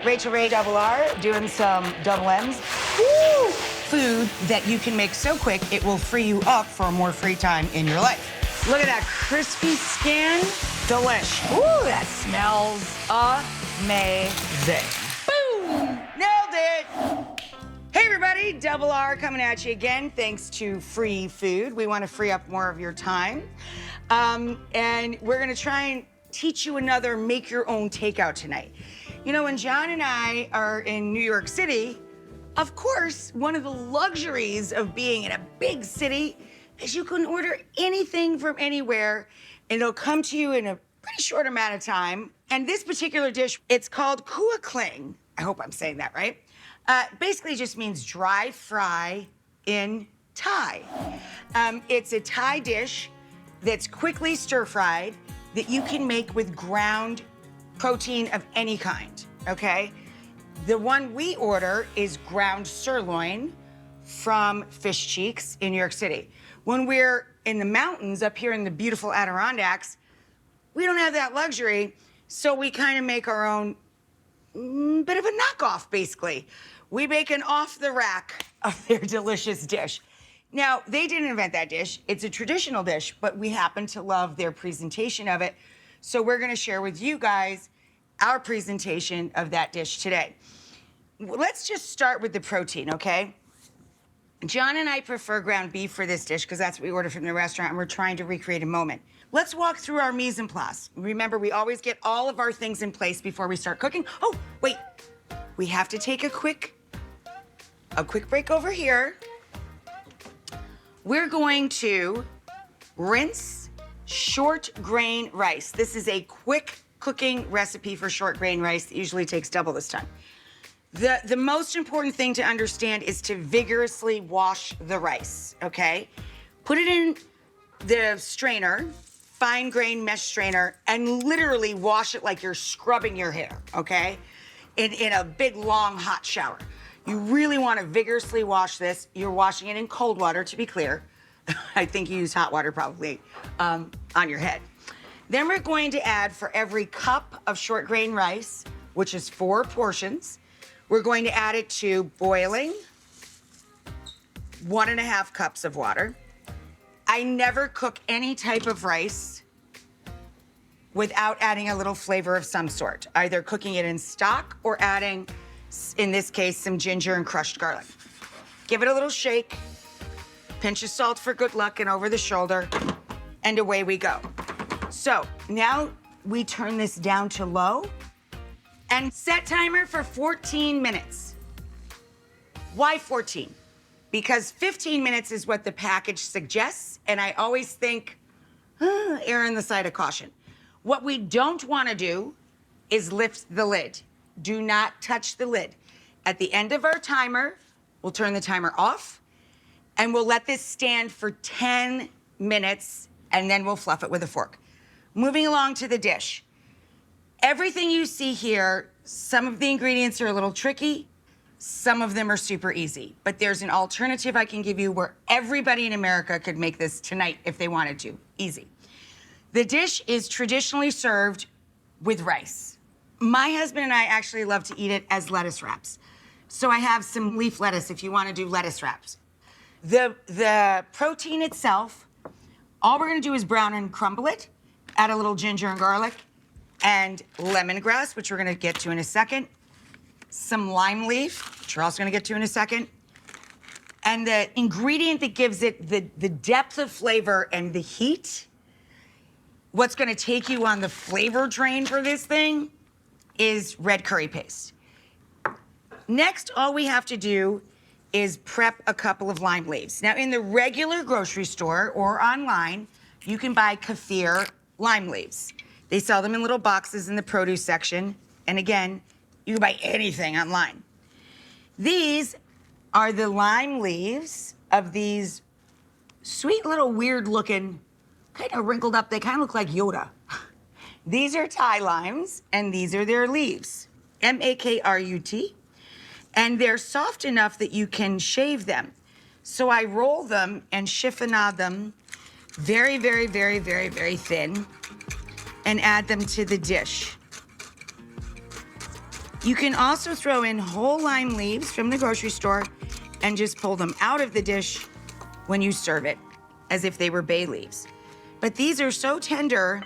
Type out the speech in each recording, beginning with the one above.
Rachael Ray Double R doing some double M's. Woo! Food that you can make so quick it will free you up for more free time in your life. Look at that crispy skin. Delish. Ooh, that smells amazing. Boom! Nailed it! Hey everybody, Double R coming at you again thanks to free food. We want to free up more of your time. And we're gonna try and teach you another make your own takeout tonight. You know, when John and I are in New York City, of course, one of the luxuries of being in a big city is you can order anything from anywhere and it'll come to you in a pretty short amount of time. And this particular dish, it's called Khua Kling. I hope I'm saying that right. Basically just means dry fry in Thai. It's a Thai dish that's quickly stir-fried that you can make with ground protein of any kind, okay? The one we order is ground sirloin from Fish Cheeks in New York City. When we're in the mountains up here in the beautiful Adirondacks, we don't have that luxury, so we kind of make our own bit of a knockoff, basically. We make an off-the-rack of their delicious dish. Now, they didn't invent that dish. It's a traditional dish, but we happen to love their presentation of it. So we're gonna share with you guys our presentation of that dish today. Let's just start with the protein, okay? John and I prefer ground beef for this dish because that's what we ordered from the restaurant and we're trying to recreate a moment. Let's walk through our mise en place. Remember, we always get all of our things in place before we start cooking. Oh, wait, we have to take a quick break over here. We're going to rinse short grain rice. This is a quick cooking recipe for short grain rice. It usually takes double this time. The most important thing to understand is to vigorously wash the rice, okay? Put it in the strainer, fine grain mesh strainer, and literally wash it like you're scrubbing your hair, okay? In a big, long, hot shower. You really want to vigorously wash this. You're washing it in cold water, to be clear. I think you use hot water probably on your head. Then we're going to add, for every cup of short grain rice, which is 4 portions, we're going to add it to boiling 1.5 cups of water. I never cook any type of rice without adding a little flavor of some sort, either cooking it in stock or adding, in this case, some ginger and crushed garlic. Give it a little shake, pinch of salt for good luck and over the shoulder, and away we go. So now we turn this down to low and set timer for 14 minutes. Why 14? Because 15 minutes is what the package suggests, and I always think, err on the side of caution. What we don't wanna do is lift the lid. Do not touch the lid. At the end of our timer, we'll turn the timer off, and we'll let this stand for 10 minutes, and then we'll fluff it with a fork. Moving along to the dish. Everything you see here, some of the ingredients are a little tricky, some of them are super easy, but there's an alternative I can give you where everybody in America could make this tonight if they wanted to, easy. The dish is traditionally served with rice. My husband and I actually love to eat it as lettuce wraps. So I have some leaf lettuce if you want to do lettuce wraps. The protein itself, all we're gonna do is brown and crumble it, add a little ginger and garlic, and lemongrass, which we're gonna get to in a second, some lime leaf, which we're also gonna get to in a second, and the ingredient that gives it the depth of flavor and the heat, what's gonna take you on the flavor train for this thing is red curry paste. Next, all we have to do is prep a couple of lime leaves. Now, in the regular grocery store or online, you can buy kaffir lime leaves. They sell them in little boxes in the produce section. And again, you can buy anything online. These are the lime leaves of these sweet little weird looking, kind of wrinkled up, they kind of look like Yoda. These are Thai limes, and these are their leaves, M-A-K-R-U-T. And they're soft enough that you can shave them. So I roll them and chiffonade them very, very, very, very, very thin and add them to the dish. You can also throw in whole lime leaves from the grocery store and just pull them out of the dish when you serve it, as if they were bay leaves. But these are so tender,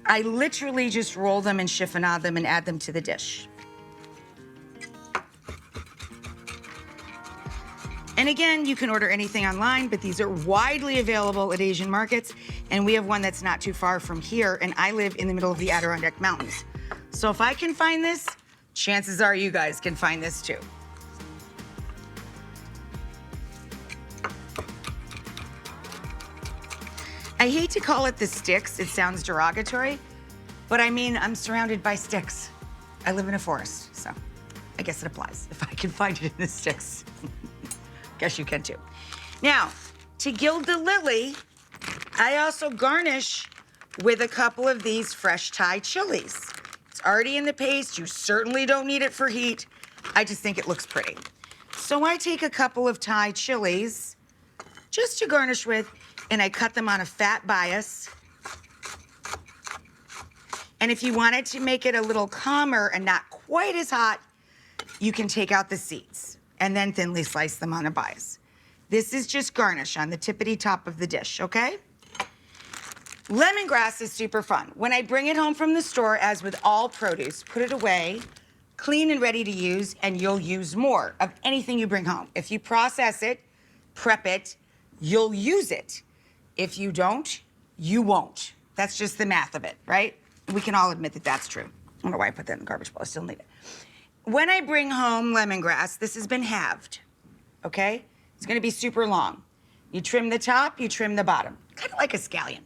I literally just roll them and chiffonade them and add them to the dish. And again, you can order anything online, but these are widely available at Asian markets, and we have one that's not too far from here, and I live in the middle of the Adirondack Mountains. So if I can find this, chances are you guys can find this too. I hate to call it the sticks, it sounds derogatory, but I mean, I'm surrounded by sticks. I live in a forest, so I guess it applies. If I can find it in the sticks, guess you can too. Now, to gild the lily, I also garnish with a couple of these fresh Thai chilies. It's already in the paste, you certainly don't need it for heat. I just think it looks pretty. So I take a couple of Thai chilies just to garnish with, and I cut them on a fat bias. And if you wanted to make it a little calmer and not quite as hot, you can take out the seeds and then thinly slice them on a bias. This is just garnish on the tippity top of the dish, okay? Lemongrass is super fun. When I bring it home from the store, as with all produce, put it away, clean and ready to use, and you'll use more of anything you bring home. If you process it, prep it, you'll use it. If you don't, you won't. That's just the math of it, right? We can all admit that that's true. I don't know why I put that in the garbage bowl. I still need it. When I bring home lemongrass, this has been halved, okay? It's gonna be super long. You trim the top, you trim the bottom, kind of like a scallion.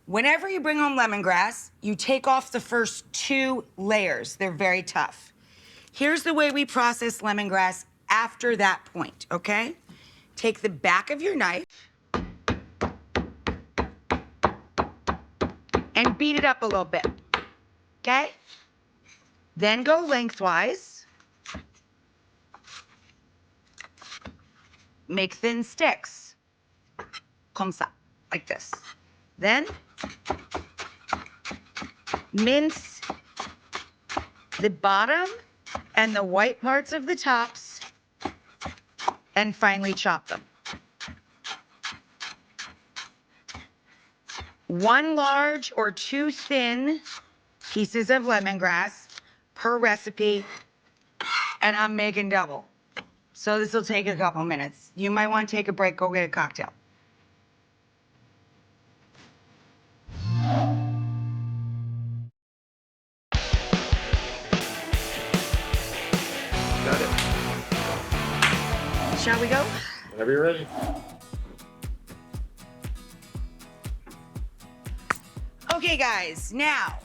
Whenever you bring home lemongrass, you take off the first 2 layers. They're very tough. Here's the way we process lemongrass after that point, okay? Take the back of your knife and beat it up a little bit, okay? Then go lengthwise. Make thin sticks, comme ça, like this. Then mince the bottom and the white parts of the tops, and finally chop them. 1 large or 2 thin pieces of lemongrass per recipe, and I'm making double. So this will take a couple minutes. You might want to take a break, go get a cocktail. Got it. Shall we go? Whenever you're ready. Okay, guys, now,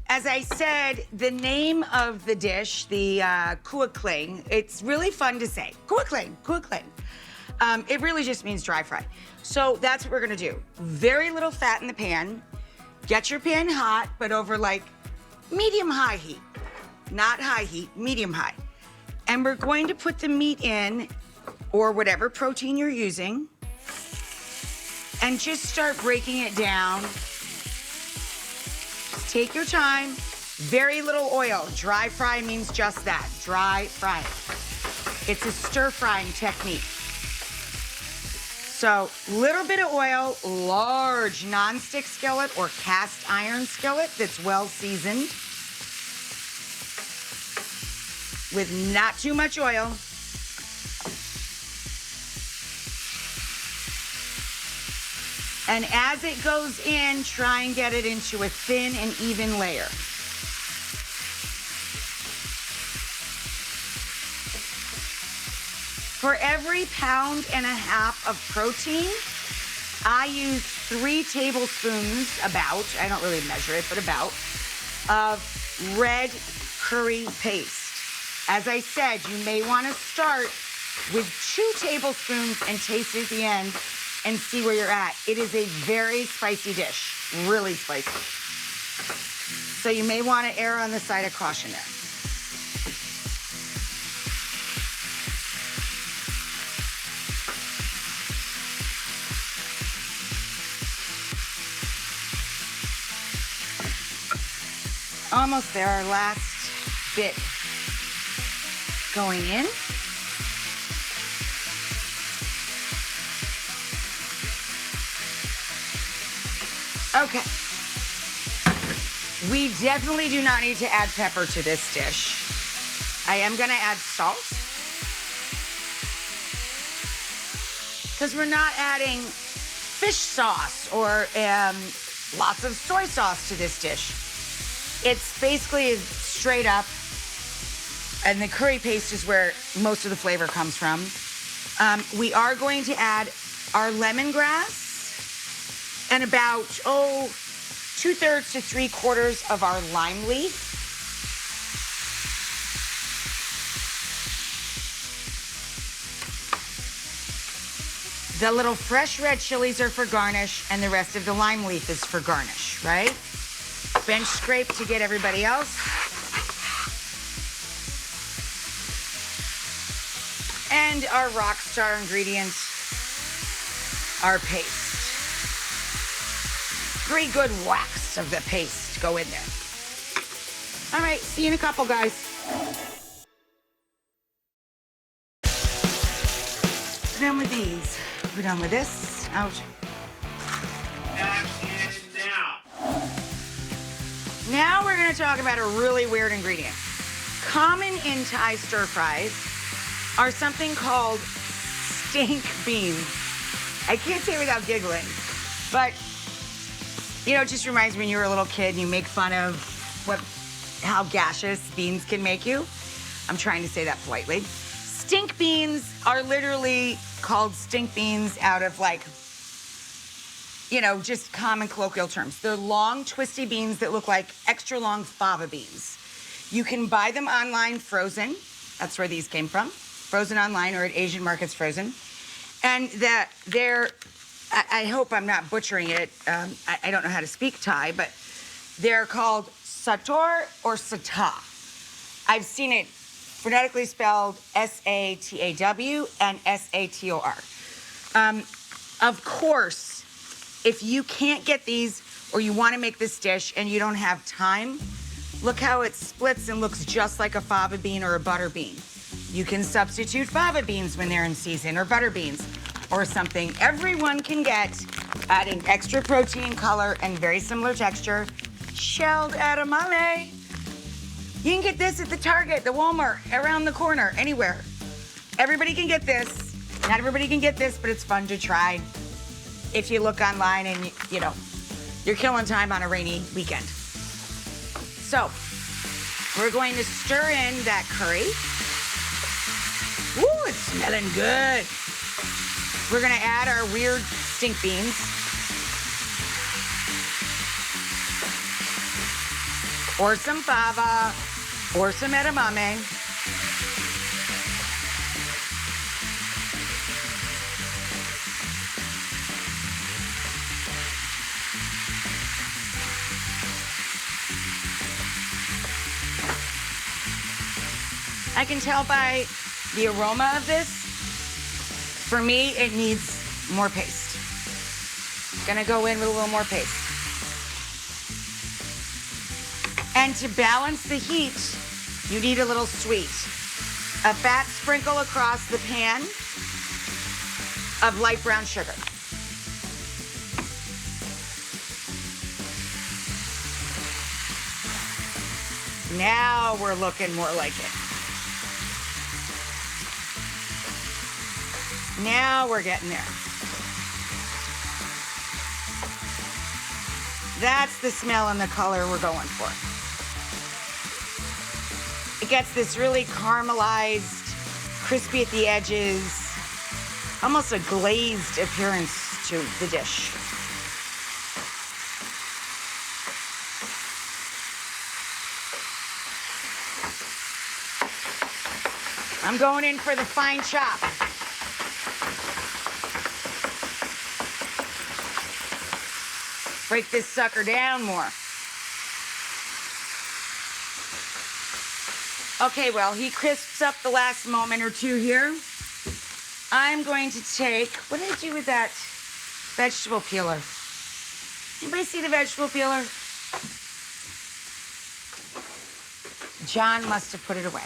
as I said, the name of the dish, the Khua Kling, it's really fun to say. Khua Kling, Khua Kling. It really just means dry fry. So that's what we're gonna do. Very little fat in the pan. Get your pan hot, but over like medium-high heat. Not high heat, medium-high. And we're going to put the meat in, or whatever protein you're using, and just start breaking it down. Take your time, very little oil. Dry fry means just that, dry fry. It's a stir frying technique. So, little bit of oil, large nonstick skillet or cast iron skillet that's well seasoned with not too much oil. And as it goes in, try and get it into a thin and even layer. For every 1.5 pounds of protein, I use 3 tablespoons, about, I don't really measure it, but about, of red curry paste. As I said, you may want to start with 2 tablespoons and taste at the end and see where you're at. It is a very spicy dish, really spicy. So you may want to err on the side of caution there. Almost there, our last bit going in. Okay. We definitely do not need to add pepper to this dish. I am gonna add salt, because we're not adding fish sauce or lots of soy sauce to this dish. It's basically straight up, and the curry paste is where most of the flavor comes from. We are going to add our lemongrass and about, 2/3 to 3/4 of our lime leaf. The little fresh red chilies are for garnish, and the rest of the lime leaf is for garnish, right? Bench scrape to get everybody else. And our rock star ingredient, our paste. 3 good whacks of the paste go in there. All right, see you in a couple, guys. We're done with these. We're done with this. Out. Now we're gonna talk about a really weird ingredient. Common in Thai stir fries are something called stink beans. I can't say it without giggling, but you know, it just reminds me when you were a little kid and you make fun of how gaseous beans can make you. I'm trying to say that politely. Stink beans are literally called stink beans out of just common colloquial terms. They're long, twisty beans that look like extra long fava beans. You can buy them online frozen. That's where these came from. Frozen online or at Asian markets frozen. And I hope I'm not butchering it. I don't know how to speak Thai, but they're called sator or sata. I've seen it phonetically spelled S-A-T-A-W and S-A-T-O-R. Of course, if you can't get these or you want to make this dish and you don't have time, look how it splits and looks just like a fava bean or a butter bean. You can substitute fava beans when they're in season, or butter beans, or something everyone can get, adding extra protein, color, and very similar texture. Shelled edamame. You can get this at the Target, the Walmart, around the corner, anywhere. Everybody can get this. Not everybody can get this, but it's fun to try if you look online and, you're killing time on a rainy weekend. So, we're going to stir in that curry. Ooh, it's smelling good. We're gonna add our weird stink beans. Or some fava, or some edamame. I can tell by the aroma of this, for me, it needs more paste. Gonna go in with a little more paste. And to balance the heat, you need a little sweet. A fat sprinkle across the pan of light brown sugar. Now we're looking more like it. Now we're getting there. That's the smell and the color we're going for. It gets this really caramelized, crispy at the edges, almost a glazed appearance to the dish. I'm going in for the fine chop. Break this sucker down more. Okay, well, he crisps up the last moment or two here. I'm going to take, what did I do with that vegetable peeler? Anybody see the vegetable peeler? John must have put it away.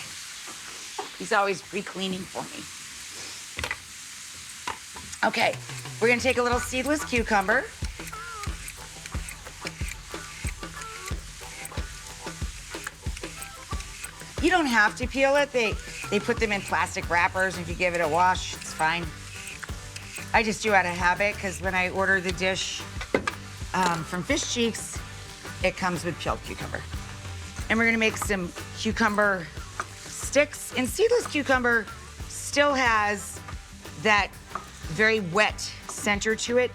He's always re-cleaning for me. Okay, we're gonna take a little seedless cucumber. You don't have to peel it. They put them in plastic wrappers. If you give it a wash, it's fine. I just do out of habit because when I order the dish from Fish Cheeks, it comes with peeled cucumber. And we're gonna make some cucumber sticks. And seedless cucumber still has that very wet center to it.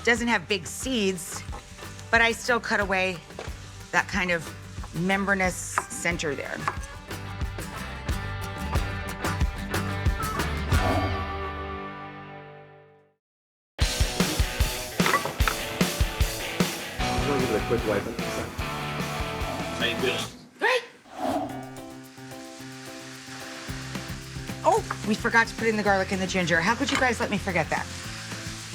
Doesn't have big seeds, but I still cut away that kind of membranous center there. A quick wipe. How you feeling? Right. Oh, we forgot to put in the garlic and the ginger. How could you guys let me forget that?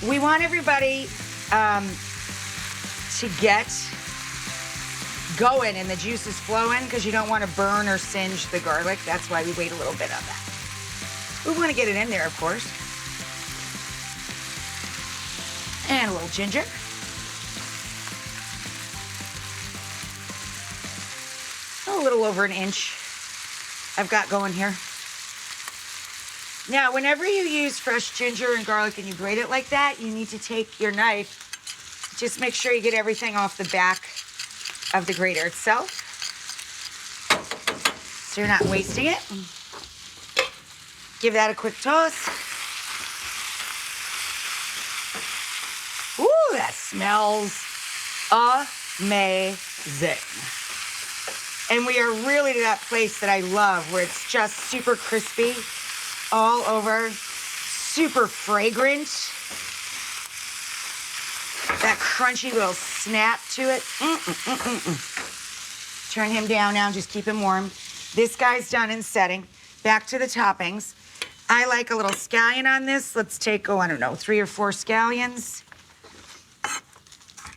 We want everybody to get going and the juice is flowing because you don't want to burn or singe the garlic. That's why we wait a little bit on that. We want to get it in there, of course. And a little ginger. A little over an inch I've got going here. Now, whenever you use fresh ginger and garlic and you grate it like that, you need to take your knife, just make sure you get everything off the back of the grater itself, so you're not wasting it. Give that a quick toss. Ooh, that smells amazing. And we are really to that place that I love, where it's just super crispy all over, super fragrant. That crunchy little snap to it. Turn him down now, just keep him warm. This guy's done in setting. Back to the toppings. I like a little scallion on this. Let's take, I don't know, 3 or 4 scallions.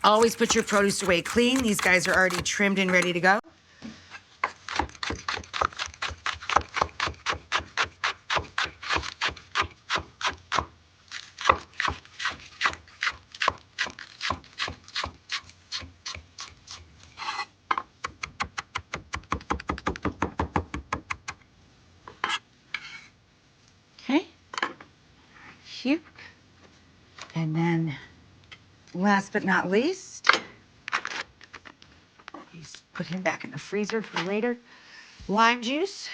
Always put your produce away clean. These guys are already trimmed and ready to go. Okay. Cute. And then last but not least, put him back in the freezer for later. Lime juice.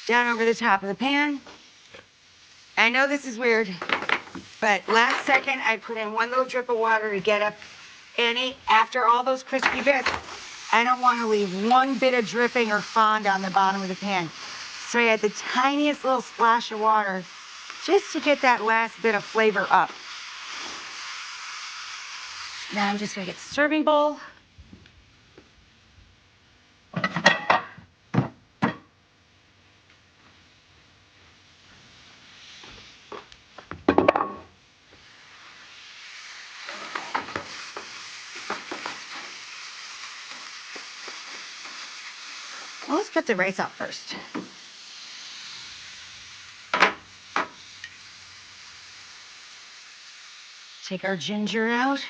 Down over the top of the pan. I know this is weird, but last second I put in 1 little drip of water to get up any, after all those crispy bits, I don't want to leave 1 bit of dripping or fond on the bottom of the pan. So I add the tiniest little splash of water just to get that last bit of flavor up. Now I'm just gonna get the serving bowl. Well, let's put the rice out first. Take our ginger out.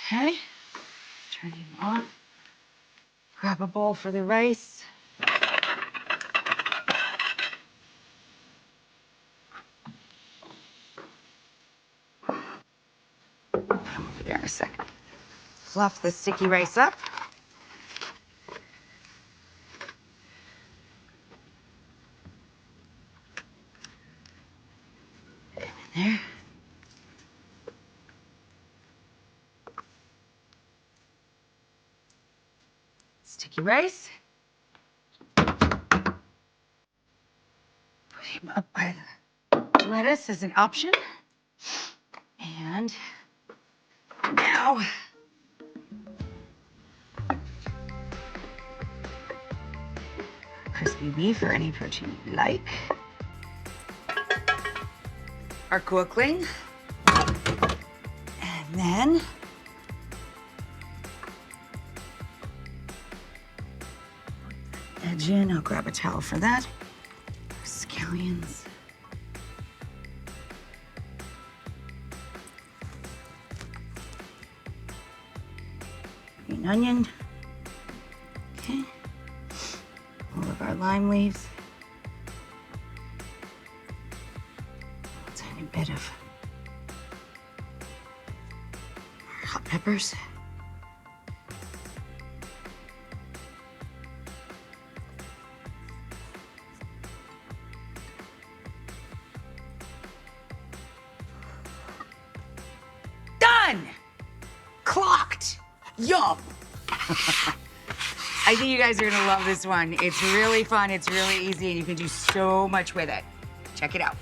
Okay. Turn him on. Grab a bowl for the rice. Put him over there in a second. Fluff the sticky rice up. Put him in there. Sticky rice. Put him up by the lettuce as an option. And now crispy beef or any protein you like. Our Khua Kling. And then edge in. I'll grab a towel for that. Scallions. Green onion. Okay. All of our lime leaves. A tiny bit of our hot peppers. Done! Clocked! Yum! I think you guys are gonna love this one. It's really fun, it's really easy, and you can do so much with it. Check it out.